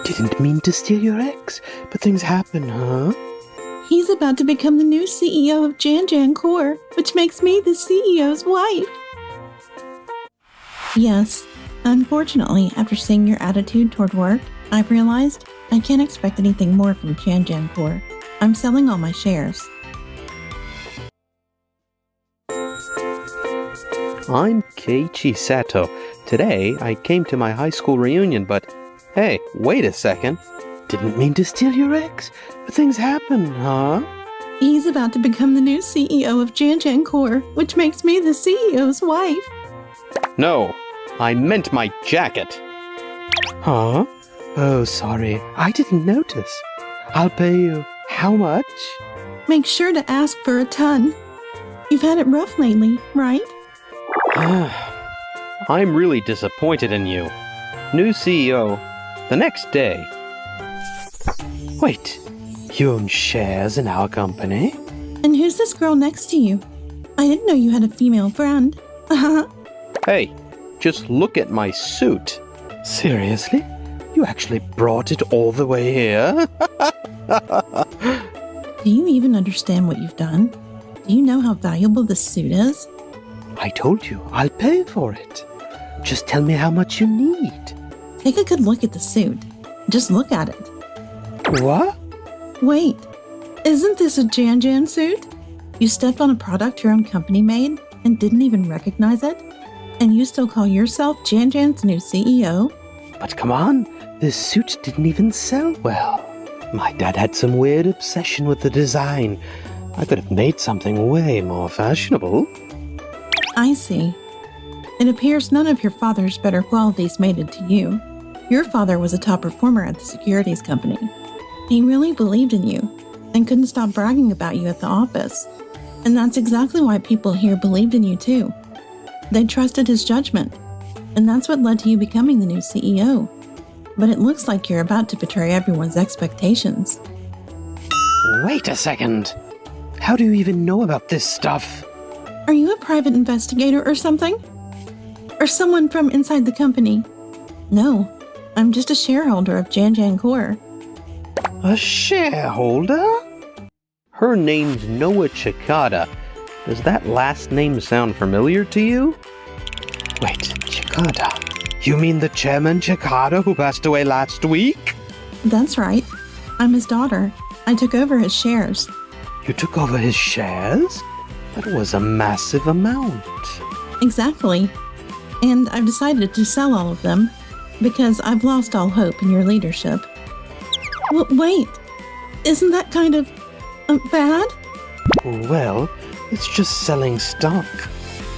Didn't mean to steal your ex, but things happen, huh? He's about to become the new CEO of Jan Corp, which makes me the CEO's wife. Yes, unfortunately, after seeing your attitude toward work, I've realized I can't expect anything more from Jan Corp. I'm selling all my shares. I'm Keiichi Sato. Today, I came to my high school reunion, but hey, wait a second. Didn't mean to steal your ex, but things happen, huh? He's about to become the new CEO of Jan Corp, which makes me the CEO's wife. No, I meant my jacket. Huh? Oh, sorry, I didn't notice. I'll pay you. How much? Make sure to ask for a ton. You've had it rough lately, right? I'm really disappointed in you. New CEO, the next day. Wait, you own shares in our company? And who's this girl next to you? I didn't know you had a female friend. Hey, just look at my suit. Seriously? You actually brought it all the way here? Do you even understand what you've done? Do you know how valuable this suit is? I told you, I'll pay for it. Just tell me how much you need. Take a good look at the suit. Just look at it. What? Wait, isn't this a Jan suit? You stepped on a product your own company made and didn't even recognize it? And you still call yourself Jan's new CEO? But come on, this suit didn't even sell well. My dad had some weird obsession with the design. I could have made something way more fashionable. I see. It appears none of your father's better qualities made it to you. Your father was a top performer at the securities company. He really believed in you and couldn't stop bragging about you at the office. And that's exactly why people here believed in you too. They trusted his judgment, and that's what led to you becoming the new CEO. But it looks like you're about to betray everyone's expectations. Wait a second. How do you even know about this stuff? Are you a private investigator or something? Or someone from inside the company? No, I'm just a shareholder of Jan Corp. A shareholder? Her name's Noah Chikada. Does that last name sound familiar to you? Wait, Chikada? You mean the chairman Chikada who passed away last week? That's right. I'm his daughter. I took over his shares. You took over his shares? That was a massive amount. Exactly. And I've decided to sell all of them because I've lost all hope in your leadership. Well, wait. Isn't that kind of bad? Well, it's just selling stock.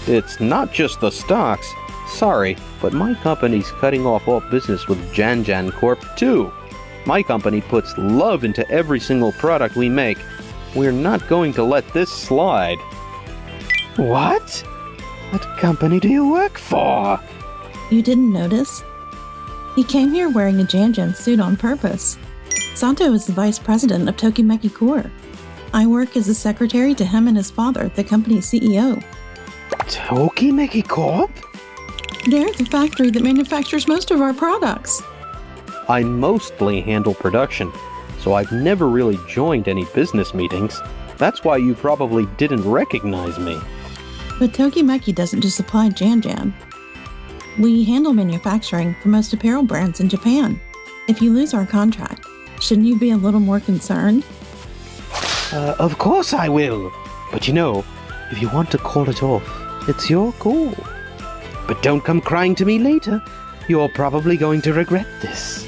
It's not just the stocks. Sorry, but my company's cutting off all business with Jan Corp too. My company puts love into every single product we make. We're not going to let this slide. What? What company do you work for? You didn't notice? He came here wearing a Jan suit on purpose. Sato is the vice president of Tokimeki Corp. I work as a secretary to him and his father, the company's CEO. Tokimeki Corp? They're the factory that manufactures most of our products. I mostly handle production, so I've never really joined any business meetings. That's why you probably didn't recognize me. But Tokimeki doesn't just supply Jan. We handle manufacturing for most apparel brands in Japan. If you lose our contract, shouldn't you be a little more concerned? Of course I will. But you know, if you want to call it off, it's your call. But don't come crying to me later. You're probably going to regret this.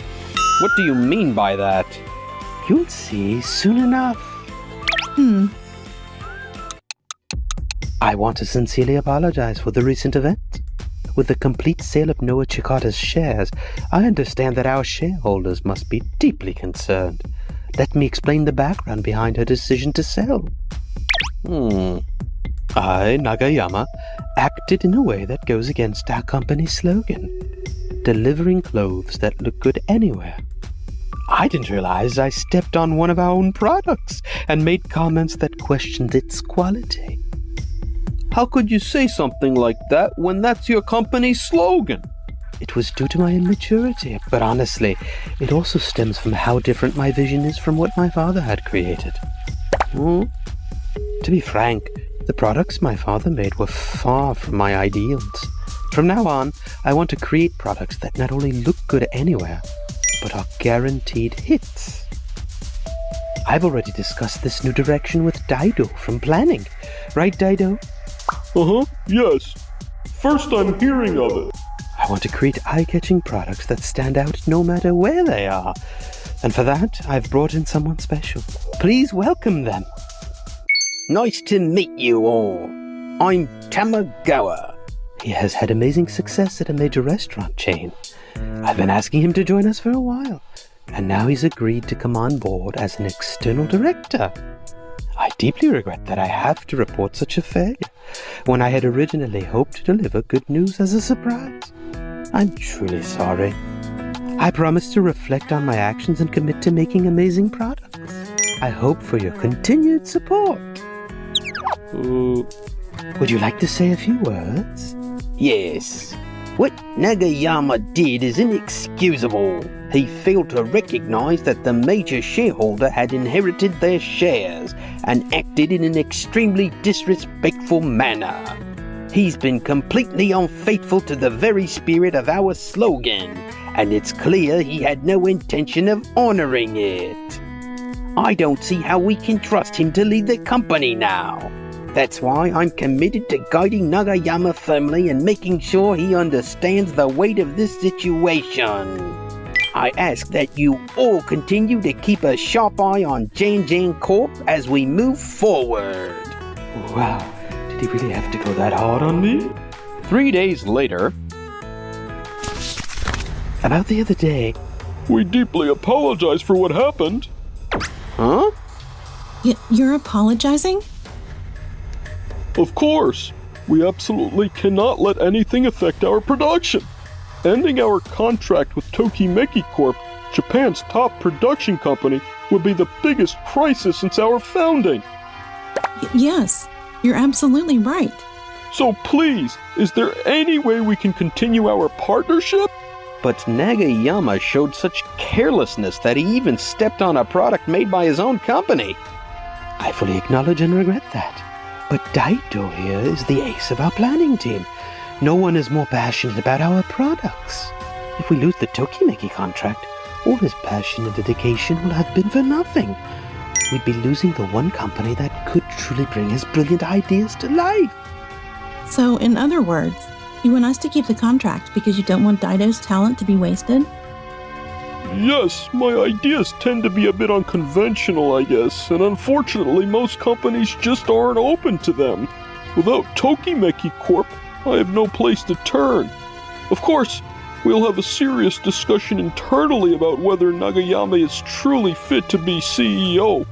What do you mean by that? You'll see soon enough. I want to sincerely apologize for the recent event. With the complete sale of Noah Chikada's shares, I understand that our shareholders must be deeply concerned. Let me explain the background behind her decision to sell. I, Nagayama, acted in a way that goes against our company's slogan, delivering clothes that look good anywhere. I didn't realize I stepped on one of our own products and made comments that questioned its quality. How could you say something like that when that's your company's slogan? it was due to my immaturity, but honestly, it also stems from how different my vision is from what my father had created. To be frank, the products my father made were far from my ideals. From now on, I want to create products that not only look good anywhere, but are guaranteed hits. I've already discussed this new direction with Dido from planning. Right, Dido? Yes. First I'm hearing of it. I want to create eye-catching products that stand out no matter where they are. And for that, I've brought in someone special. Please welcome them. Nice to meet you all. I'm Tamagawa. He has had amazing success at a major restaurant chain. I've been asking him to join us for a while, and now he's agreed to come on board as an external director. I deeply regret that I have to report such a failure, when I had originally hoped to deliver good news as a surprise. I'm truly sorry. I promise to reflect on my actions and commit to making amazing products. I hope for your continued support. Would you like to say a few words? Yes. What Nagayama did is inexcusable. He failed to recognize that the major shareholder had inherited their shares and acted in an extremely disrespectful manner. He's been completely unfaithful to the very spirit of our slogan, and it's clear he had no intention of honoring it. I don't see how we can trust him to lead the company now. That's why I'm committed to guiding Nagayama firmly and making sure he understands the weight of this situation. I ask that you all continue to keep a sharp eye on Jan Corp as we move forward. Wow, did he really have to go that hard on me? 3 days later. About the other day. We deeply apologize for what happened. Huh? You're apologizing? Of course. We absolutely cannot let anything affect our production. Ending our contract with Tokimeki Corp, Japan's top production company, would be the biggest crisis since our founding. Yes, you're absolutely right. So please, is there any way we can continue our partnership? But Nagayama showed such carelessness that he even stepped on a product made by his own company. I fully acknowledge and regret that. But Dido here is the ace of our planning team. No one is more passionate about our products. If we lose the Tokimeki contract, all his passion and dedication will have been for nothing. We'd be losing the one company that could truly bring his brilliant ideas to life. So, in other words, you want us to keep the contract because you don't want Dido's talent to be wasted? Yes, my ideas tend to be a bit unconventional, I guess, and unfortunately most companies just aren't open to them. Without Tokimeki Corp, I have no place to turn. Of course, we'll have a serious discussion internally about whether Nagayama is truly fit to be CEO.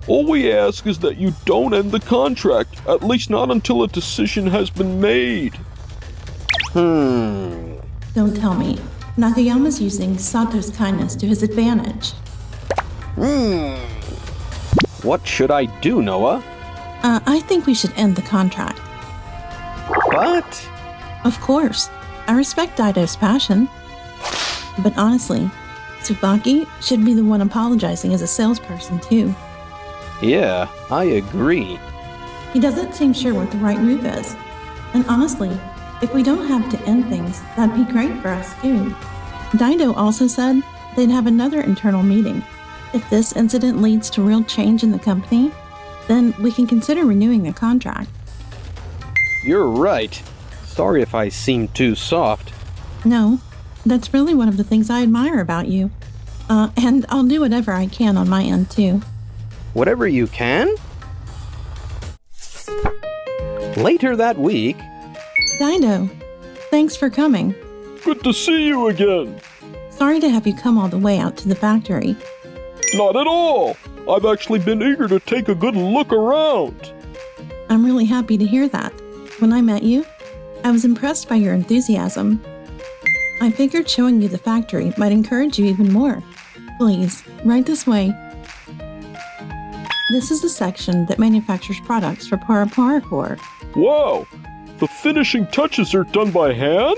All we ask is that you don't end the contract, at least not until a decision has been made. Don't tell me. Nagayama's using Sato's kindness to his advantage. What should I do, Noah? I think we should end the contract. But... Of course. I respect Dido's passion. But honestly, Tsubaki should be the one apologizing as a salesperson, too. Yeah, I agree. He doesn't seem sure what the right move is. And honestly, if we don't have to end things, that'd be great for us, too. Dido also said they'd have another internal meeting. If this incident leads to real change in the company, then we can consider renewing the contract. You're right. Sorry if I seem too soft. No, that's really one of the things I admire about you. And I'll do whatever I can on my end, too. Whatever you can? Later that week... Dido, thanks for coming. Good to see you again. Sorry to have you come all the way out to the factory. Not at all. I've actually been eager to take a good look around. I'm really happy to hear that. When I met you, I was impressed by your enthusiasm. I figured showing you the factory might encourage you even more. Please, right this way. This is the section that manufactures products for Para Corp. Wow, the finishing touches are done by hand?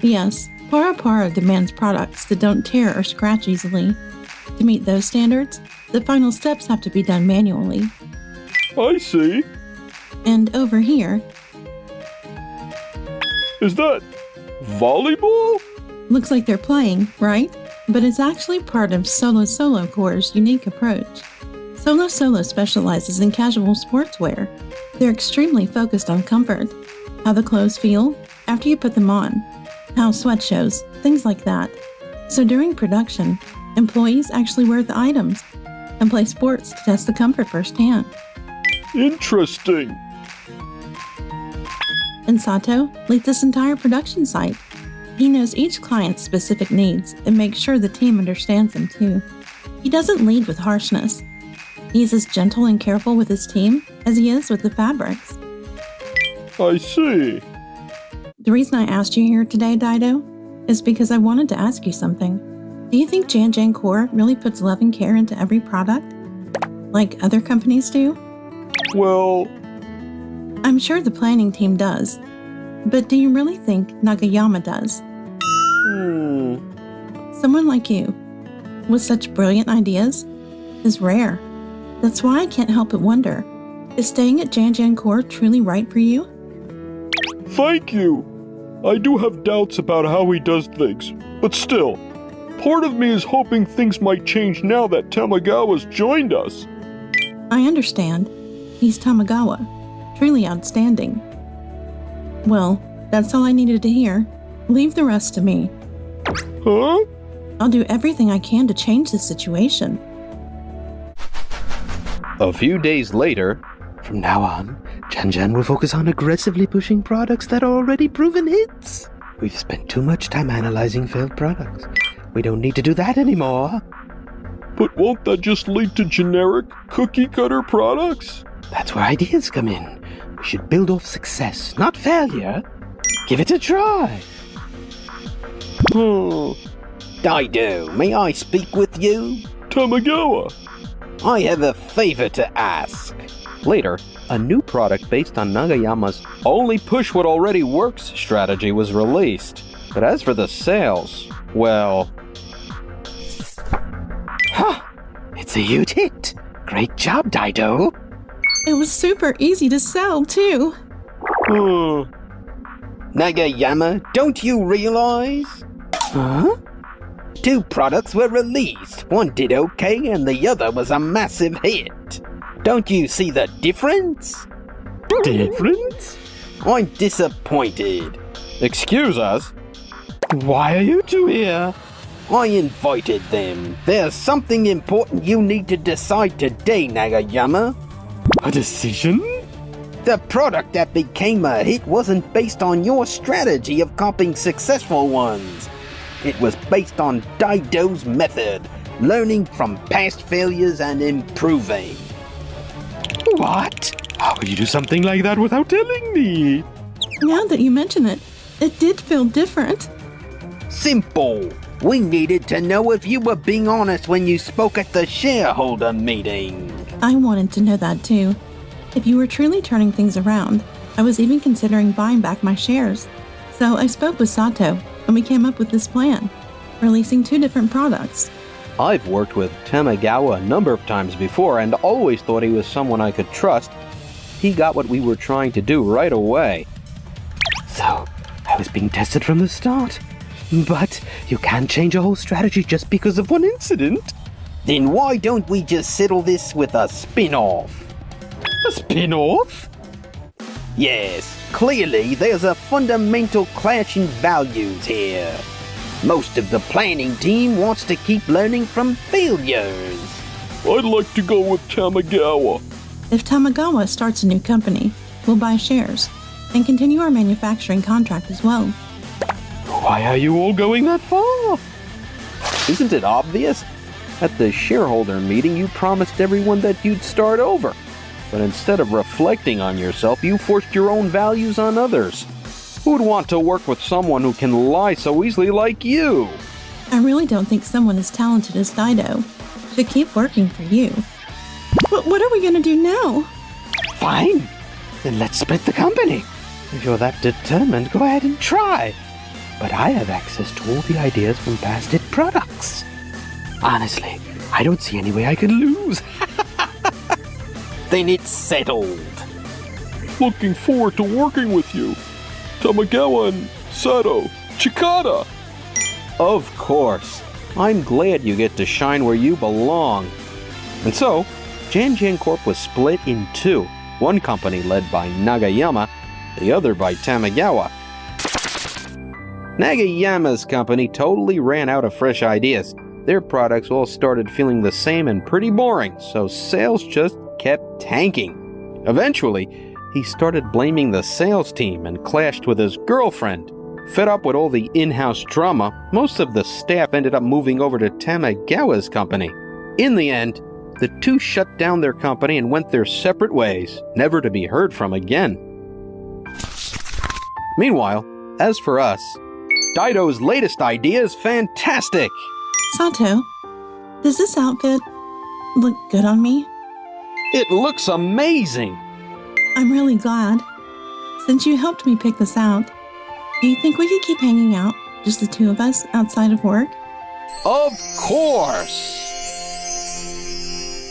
Yes, Para Para demands products that don't tear or scratch easily. To meet those standards, the final steps have to be done manually. I see. And over here, Is that volleyball? looks like they're playing, right? But it's actually part of Solo Core's unique approach. Solo specializes in casual sportswear. They're extremely focused on comfort, how the clothes feel after you put them on, how sweat shows, things like that. So during production, employees actually wear the items and play sports to test the comfort firsthand. Interesting. And Sato leads this entire production site. He knows each client's specific needs and makes sure the team understands them too. He doesn't lead with harshness. He's as gentle and careful with his team as he is with the fabrics. I see. The reason I asked you here today, Dido, is because I wanted to ask you something. Do you think Jan Core really puts love and care into every product? Like other companies do? Well, I'm sure the planning team does. But do you really think Nagayama does? Someone like you, with such brilliant ideas, is rare. That's why I can't help but wonder, is staying at Jan Core truly right for you? thank you. I do have doubts about how he does things, but still, part of me is hoping things might change now that Tamagawa's joined us. I understand. He's Tamagawa. Truly outstanding. Well, that's all I needed to hear. Leave the rest to me. Huh? I'll do everything I can to change the situation. A few days later, From now on, Jan will focus on aggressively pushing products that are already proven hits. We've spent too much time analyzing failed products. We don't need to do that anymore. But won't that just lead to generic, cookie-cutter products? That's where ideas come in. We should build off success, not failure. Give it a try. Dido, may I speak with you? Tamagawa. I have a favor to ask. Later, a new product based on Nagayama's only push what already works strategy was released. But as for the sales, well... It's a huge hit. Great job, Dido. It was super easy to sell, too. Nagayama, don't you realize? Huh? 2 products were released. One did okay and the other was a massive hit. Don't you see the difference? Difference? I'm disappointed. Excuse us? Why are you 2 here? I invited them. There's something important you need to decide today, Nagayama. A decision? The product that became a hit wasn't based on your strategy of copying successful ones. It was based on Dido's method, learning from past failures and improving. What? How could you do something like that without telling me? Now that you mention it, it did feel different. Simple. We needed to know if you were being honest when you spoke at the shareholder meeting. I wanted to know that, too. If you were truly turning things around, I was even considering buying back my shares. So I spoke with Sato, and we came up with this plan, releasing 2 different products. I've worked with Tamagawa a number of times before and always thought he was someone I could trust. He got what we were trying to do right away. So, I was being tested from the start. But you can't change a whole strategy just because of one incident. Then why don't we just settle this with a spin-off? A spin-off? Yes, clearly there's a fundamental clash in values here. Most of the planning team wants to keep learning from failures. I'd like to go with Tamagawa. If Tamagawa starts a new company, we'll buy shares and continue our manufacturing contract as well. Why are you all going that far? Isn't it obvious? At the shareholder meeting, you promised everyone that you'd start over. But instead of reflecting on yourself, you forced your own values on others. Who'd want to work with someone who can lie so easily like you? I really don't think someone as talented as Dido should keep working for you. But what are we gonna do now? Fine. Then let's split the company. If you're that determined, go ahead and try. but I have access to all the ideas from past hit products. Honestly, I don't see any way I could lose. Then it's settled. Looking forward to working with you. Tamagawa and Sato. Chikata! Of course. I'm glad you get to shine where you belong. And so, Jan Corp was split in two. One company led by Nagayama, the other by Tamagawa. Nagayama's company totally ran out of fresh ideas. Their products all started feeling the same and pretty boring, so sales just kept tanking. Eventually, he started blaming the sales team and clashed with his girlfriend. Fed up with all the in-house drama, most of the staff ended up moving over to Tamagawa's company. In the end, the two shut down their company and went their separate ways, never to be heard from again. Meanwhile, as for us, Dido's latest idea is fantastic! Sato, does this outfit look good on me? It looks amazing! I'm really glad. Since you helped me pick this out, do you think we could keep hanging out, just the two of us, outside of work? Of course!